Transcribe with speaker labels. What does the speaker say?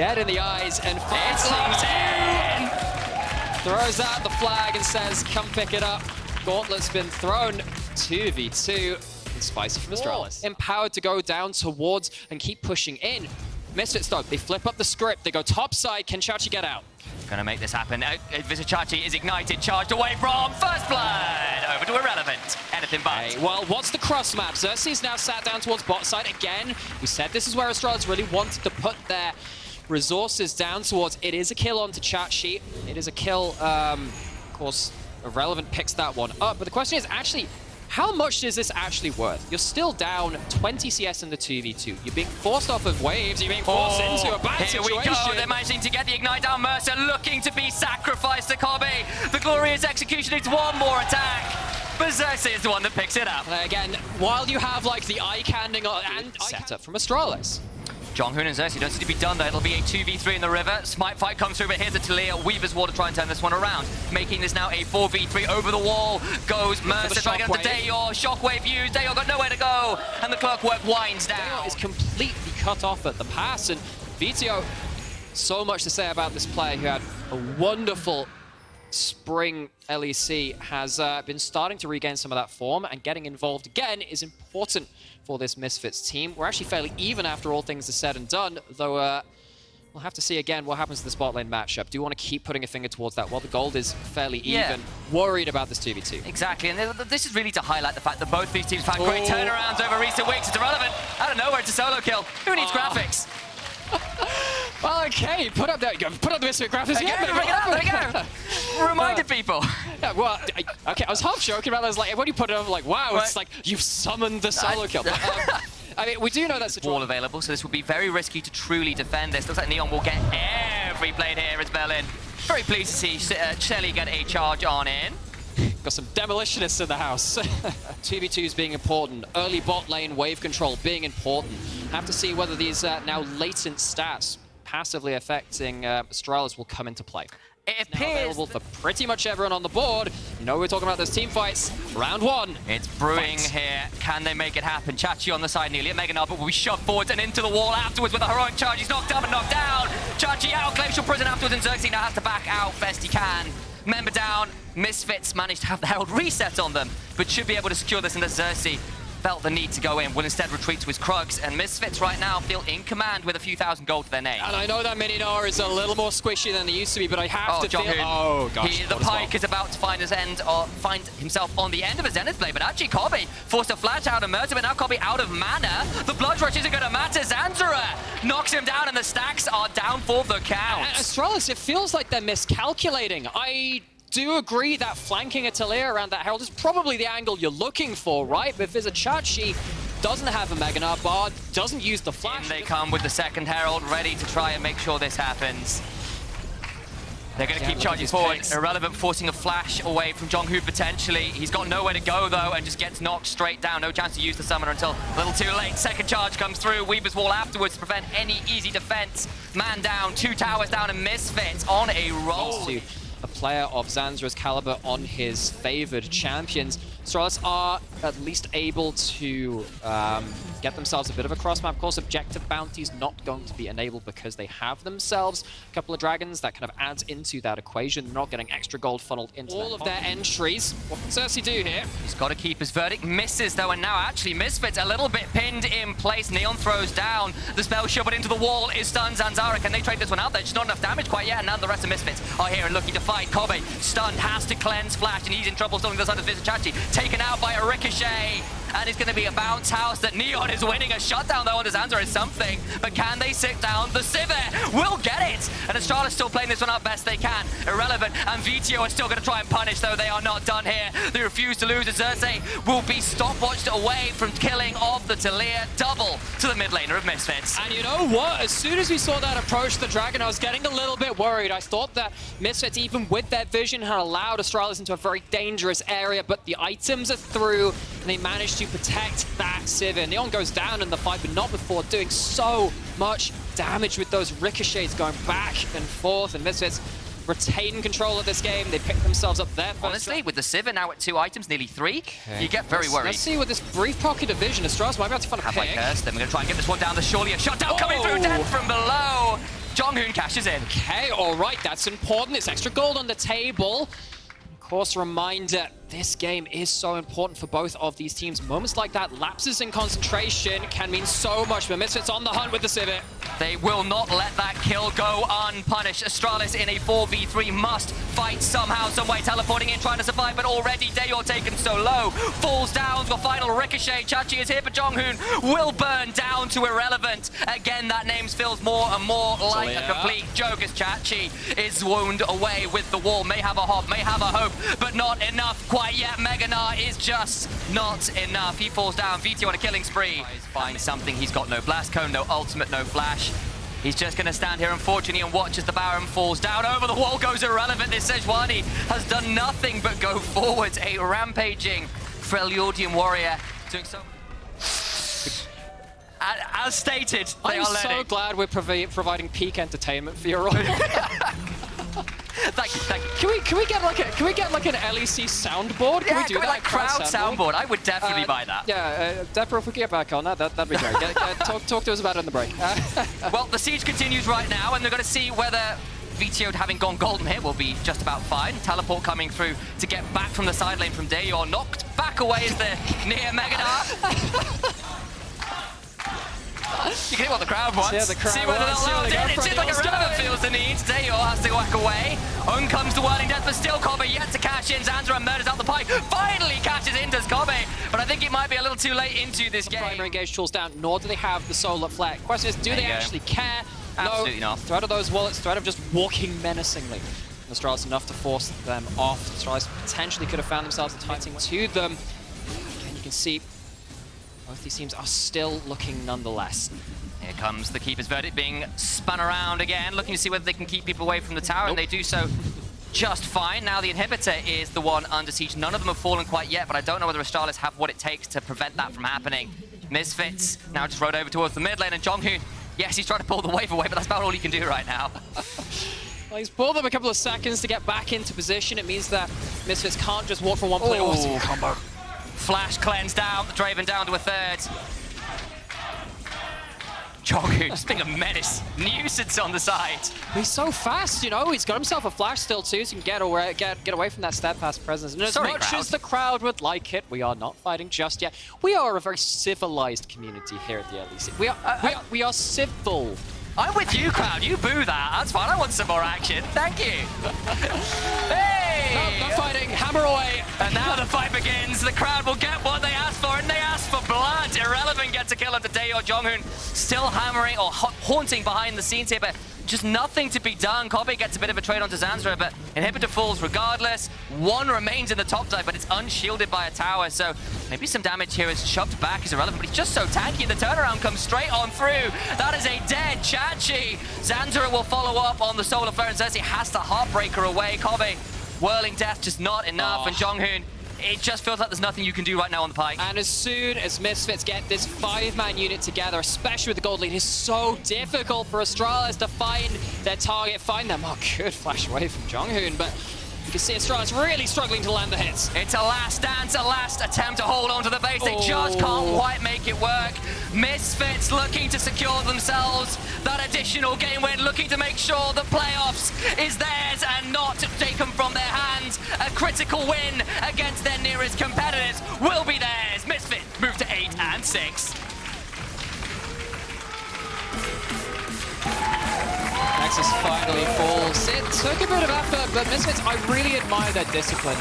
Speaker 1: dead in the eyes, and Fire's throws out the flag and says, come pick it up. Gauntlet's been thrown. 2v2. And Spicy from Astralis. Empowered to go down towards and keep pushing in. Misfits though, they flip up the script. They go top side. Can Chachi get out?
Speaker 2: Gonna make this happen. Chachi is ignited, charged away from First Blood. Over to Irrelevant. Anything but.
Speaker 1: Okay, well, what's the cross map? Xerxes now sat down towards bot side again. We said this is where Astralis really wanted to put their resources down towards. It is a kill onto Chachi. It is a kill. Of course, Irrelevant picks that one up. But the question is actually, how much is this actually worth? You're still down 20 CS in the 2v2. You're being forced off of waves. You're being forced into a bad situation.
Speaker 2: Here we go. They're managing to get the ignite down. Mercer looking to be sacrificed to Kobe. The glorious execution needs one more attack. But Xerxes is the one that picks it up.
Speaker 1: Again, while you have like the eye-canning and setup from Astralis.
Speaker 2: Jonghoon and Xerxes don't seem to be done though. It'll be a 2v3 in the river. Smite fight comes through, but here's a Talia. Weaver's Wall to try and turn this one around. Making this now a 4v3 over the wall. Goes Mercer trying to get up to Dayor. Shockwave used. Dayor got nowhere to go. And the clockwork winds down.
Speaker 1: Dayor is completely cut off at the pass. And Vito, so much to say about this player who had a wonderful spring LEC, has been starting to regain some of that form, and getting involved again is important for this Misfits team. We're actually fairly even after all things are said and done, though we'll have to see again what happens to the spot lane matchup. Do you want to keep putting a finger towards that? Well, the gold is fairly even. Worried about this 2v2.
Speaker 2: Exactly, and this is really to highlight the fact that both these teams have had great turnarounds over recent weeks. It's Irrelevant. Out of nowhere, it's a solo kill. Who needs graphics?
Speaker 1: Well, okay, put up the Misfit graphics again.
Speaker 2: There you go. Reminded people.
Speaker 1: Yeah, well, okay, I was half joking about that. Like, when you put it up, like, wow, it's like you've summoned the solo kill. I mean, we do know that's a
Speaker 2: wall available, so this would be very risky to truly defend this. Looks like Neon will get every plate here as Berlin. Very pleased to see Shelly get a charge on in.
Speaker 1: Got some demolitionists in the house. 2v2s being important. Early bot lane wave control being important. Have to see whether these now latent stats passively affecting Astralis will come into play.
Speaker 2: It
Speaker 1: appears now available for pretty much everyone on the board. You know we're talking about those team fights. Round one.
Speaker 2: It's brewing here. Can they make it happen? Chachi on the side, nearly at Mega Nut, but will be shoved forwards and into the wall afterwards with a heroic charge. He's knocked up and knocked down. Chachi out, Glacial Prison afterwards, and Xerxes now has to back out best he can. Member down. Misfits managed to have the Herald reset on them, but should be able to secure this, and the Xerxes felt the need to go in, will instead retreat to his Krugs, and Misfits right now feel in command with a few thousand gold to their name.
Speaker 1: And I know that Mini-Gnar is a little more squishy than they used to be, but I have to feel...
Speaker 2: Oh, gosh. The Pike is about to find himself on the end of a Zenith Blade, but actually Kobe forced a flash out of Mercer, but now Kobe out of mana. The Blood Rush isn't going to matter. Zanzara knocks him down, and the stacks are down for the count.
Speaker 1: And Astralis, it feels like they're miscalculating. I do agree that flanking a Talia around that Herald is probably the angle you're looking for, right? But if there's a Chachi, doesn't have a Mega Nut bar, doesn't use the flash.
Speaker 2: And they come with the second Herald, ready to try and make sure this happens. They're going to keep charging forward. Picks. Irrelevant forcing a flash away from Jonghoon potentially. He's got nowhere to go though, and just gets knocked straight down. No chance to use the summoner until a little too late. Second charge comes through. Weaver's Wall afterwards to prevent any easy defense. Man down, 2 towers down, and Misfits on a roll.
Speaker 1: A player of Zanzara's caliber on his favored champions. Astralis are at least able to get themselves a bit of a cross map. Of course, objective bounty's not going to be enabled because they have themselves a couple of dragons. That kind of adds into that equation. They're not getting extra gold funneled into all of their entries. What can Xerxes do here?
Speaker 2: He's got to keep his verdict. Misses though, and now actually Misfits a little bit pinned in place. Neon throws down. The spell shoved into the wall is stunned. Zanzara, can they trade this one out? There's just not enough damage quite yet, and now the rest of Misfits are here and looking to fight. Kobe stunned, has to cleanse Flash, and he's in trouble stunning the side of Chachi. Taken out by a Ricochet, and it's going to be a bounce house that Neon is winning. A shutdown though on the Zanzara is something, but can they sit down? The Sivir will get it, and Astralis still playing this one out best they can. Irrelevant and Vito are still going to try and punish, though they are not done here. They refuse to lose, and Xerxes will be stopwatched away from killing off the Talia. Double to the mid laner of Misfits.
Speaker 1: And you know what? As soon as we saw that approach to the Dragon, I was getting a little bit worried. I thought that Misfits, even with their vision, had allowed Astralis into a very dangerous area, but the items are through, and they managed to protect that Sivir. Neon goes down in the fight, but not before doing so much damage with those ricochets going back and forth, and Misfits retain control of this game. They pick themselves up there.
Speaker 2: Honestly, with the Sivir now at 2 items, nearly 3, you get very worried.
Speaker 1: Let's see with this brief pocket of vision, Astralis might be able to find a pick.
Speaker 2: Then we're going to try and get this one down. There's surely a shutdown coming through. Death from below. Jonghoon cashes in.
Speaker 1: Okay, all right, that's important. It's extra gold on the table. Of course, reminder, this game is so important for both of these teams. Moments like that, lapses in concentration, can mean so much. But Misfits on the hunt with the Civet.
Speaker 2: They will not let that kill go unpunished. Astralis in a 4v3 must fight somehow, some way, teleporting in, trying to survive, but already Dayor taken so low. Falls down to a final ricochet. Chachi is here, but Jonghoon will burn down to irrelevant. Again, that name feels more and more like a complete joke as Chachi is swooned away with the wall. May have a hop, may have a hope, but not enough quite yet. Meganar is just not enough. He falls down. VT on a killing spree. Finds something. He's got no blast cone, no ultimate, no flash. He's just going to stand here, unfortunately, and watch as the Baron falls down. Over the wall goes irrelevant. This Sejuani has done nothing but go forwards. A rampaging Freljordian warrior doing so. As stated, they are letting.
Speaker 1: I'm so glad we're providing peak entertainment for your role.
Speaker 2: Thank you, thank you.
Speaker 1: Can we get like an LEC soundboard? Can we do that?
Speaker 2: Like crowd soundboard. I would definitely buy that.
Speaker 1: Yeah, Deborah, if we get back on that'd be great. Talk to us about it in the break.
Speaker 2: Well, the siege continues right now, and they're going to see whether VTO, having gone golden here, will be just about fine. Teleport coming through to get back from the side lane from Dayor. Knocked back away is the near Meganar. You can hear what the crowd wants.
Speaker 1: Yeah, the crowd
Speaker 2: see whether they'll allow it. It seems like Irrelevant feels the need. Dayor has to whack away. On comes the Whirling Death, but still Kobe yet to catch in. Zanzara murders out the pike. Finally catches in, does Kobe. But I think it might be a little too late into this game.
Speaker 1: Primary engage tools down, nor do they have the solar flare. Question is, do they actually care?
Speaker 2: Absolutely not.
Speaker 1: Threat of those wallets, threat of just walking menacingly. Astralis enough to force them off. Astralis potentially could have found themselves fighting to them. Again, you can see both these teams are still looking nonetheless.
Speaker 2: Here comes the Keeper's Verdict being spun around again, looking to see whether they can keep people away from the tower, and they do so just fine. Now the Inhibitor is the one under siege. None of them have fallen quite yet, but I don't know whether Astralis have what it takes to prevent that from happening. Misfits now just rode over towards the mid lane, and Jonghoon, yes, he's trying to pull the wave away, but that's about all he can do right now.
Speaker 1: Well, he's pulled them a couple of seconds to get back into position. It means that Misfits can't just walk from one plane. Oh, combo.
Speaker 2: Flash cleanse down, the Draven down to a third. Jonghoon just being a menace. Nuisance on the side.
Speaker 1: He's so fast, you know. He's got himself a flash still too, so he can get away from that steadfast presence. And as much as the crowd would like it, we are not fighting just yet. We are a very civilized community here at the LEC. We are civil.
Speaker 2: I'm with you, crowd. You boo that. That's fine. I want some more action. Thank you. Hey!
Speaker 1: No, not fighting. Hammer away.
Speaker 2: And now the fight begins. The crowd will get what they asked for, and they asked for blood. Irrelevant gets a kill onto Dayor. Jonghoon still hammering or haunting behind the scenes here, but just nothing to be done. Kobe gets a bit of a trade onto Zanzara, but Inhibitor falls regardless. One remains in the top dive, but it's unshielded by a tower, so maybe some damage here is shoved back is irrelevant, but he's just so tanky. The turnaround comes straight on through. That is a dead Chachi. Zanzara will follow up on the Solar Flare and says he has to Heartbreaker away. Kobe, Whirling Death, just not enough, and Jonghoon, it just feels like there's nothing you can do right now on the pike.
Speaker 1: And as soon as Misfits get this 5-man unit together, especially with the gold lead, it's so difficult for Astralis to find their target, find them. Oh, good flash away from Jonghoon, but you can see Astralis really struggling to land the hits.
Speaker 2: It's a last dance, a last attempt to hold on to the base. They just can't quite make it work. Misfits looking to secure themselves that additional game win, looking to make sure the playoffs is theirs and not taken from their hands. A critical win against their nearest competitors will be theirs. Misfits move to 8 and 6.
Speaker 1: Nexus finally falls. It took a bit of effort, but Misfits, I really admire their discipline.